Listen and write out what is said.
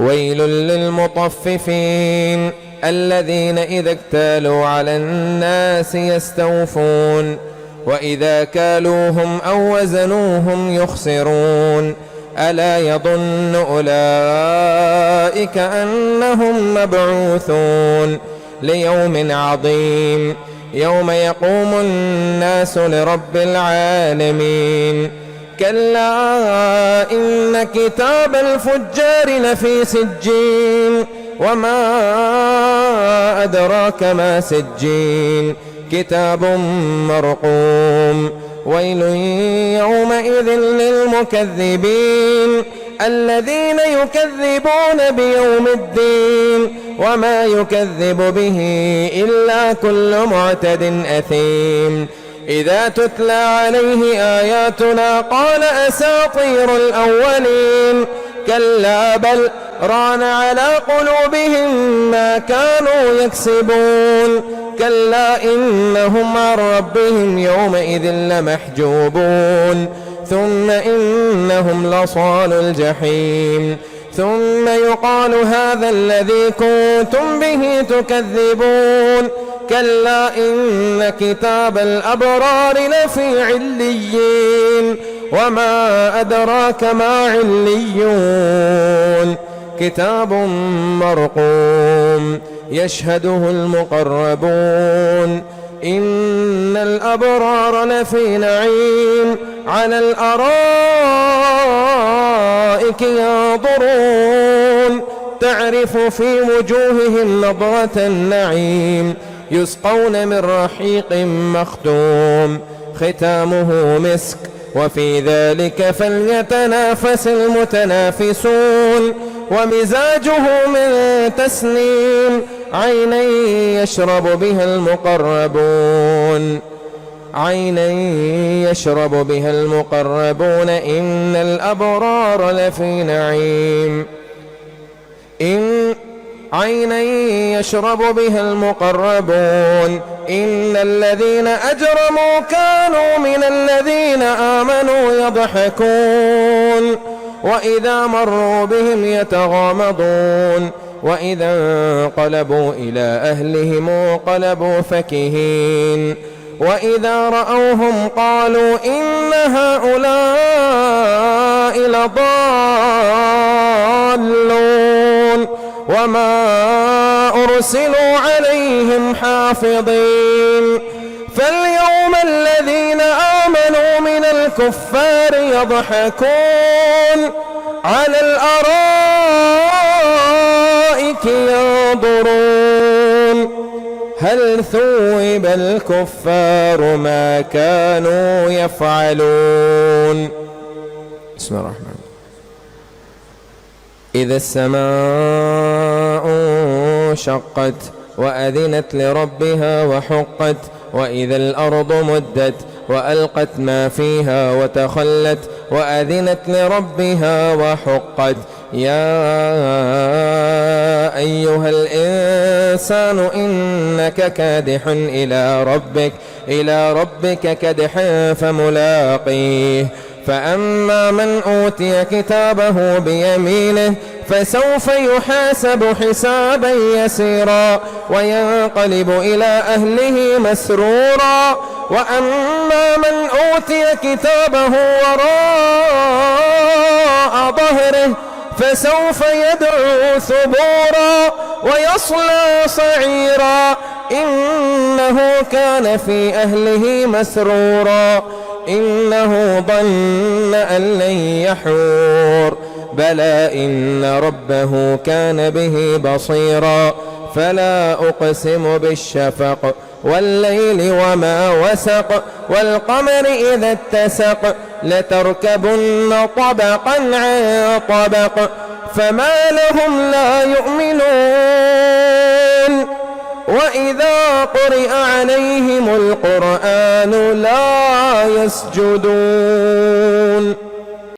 ويل للمطففين الذين إذا اكتالوا على الناس يستوفون وإذا كالوهم أو وزنوهم يخسرون ألا يظن أولئك أنهم مبعوثون ليوم عظيم يوم يقوم الناس لرب العالمين كلا إن كتاب الفجار لفي سجين وما أدراك ما سجين كتاب مرقوم ويل يومئذ للمكذبين الذين يكذبون بيوم الدين وما يكذب به إلا كل معتد أثيم إذا تتلى عليه آياتنا قال أساطير الأولين كلا بل ران على قلوبهم ما كانوا يكسبون كلا إنهم عن ربهم يومئذ لمحجوبون ثم إنهم لصال الجحيم ثم يقال هذا الذي كنتم به تكذبون كلا إن كتاب الأبرار لفي عليين وما أدراك ما عليون كتاب مرقوم يشهده المقربون إن الأبرار لفي نعيم على الأرائك ينظرون تعرف في وجوههم نضرة النعيم يسقون من رحيق مختوم ختامه مسك وفي ذلك فليتنافس المتنافسون ومزاجه من تسنيم عينا يشرب بها المقربون إن الأبرار لفي نعيم عينا يشرب بها المقربون إن الذين أجرموا كانوا من الذين آمنوا يضحكون وإذا مروا بهم يتغامضون وإذا انقلبوا إلى أهلهم انقلبوا فكهين وإذا رأوهم قالوا إن هؤلاء لضالون وما أرسلوا عليهم حافظين فاليوم الذين آمنوا من الكفار يضحكون على الأرائك ينظرون هل ثوب الكفار ما كانوا يفعلون. بسم الله الرحمن الرحيم. إذا السماء انشقت وأذنت لربها وحقت وإذا الأرض مدت وألقت ما فيها وتخلت وأذنت لربها وحقت يا أيها الإنسان إنك كادح إلى ربك كدحا فملاقيه فأما من أوتي كتابه بيمينه فسوف يحاسب حسابا يسيرا وينقلب إلى أهله مسرورا وأما من أوتي كتابه وراء ظهره فسوف يدعو ثبورا ويصلى سعيرا إنه كان في أهله مسرورا إنه ظن أن لن يحور بلى إن ربه كان به بصيرا فلا أقسم بالشفق والليل وما وسق والقمر إذا اتسق لتركبن طبقا عن طبق فما لهم لا يؤمنون وإذا قرئ عليهم القرآن لا يسجدون.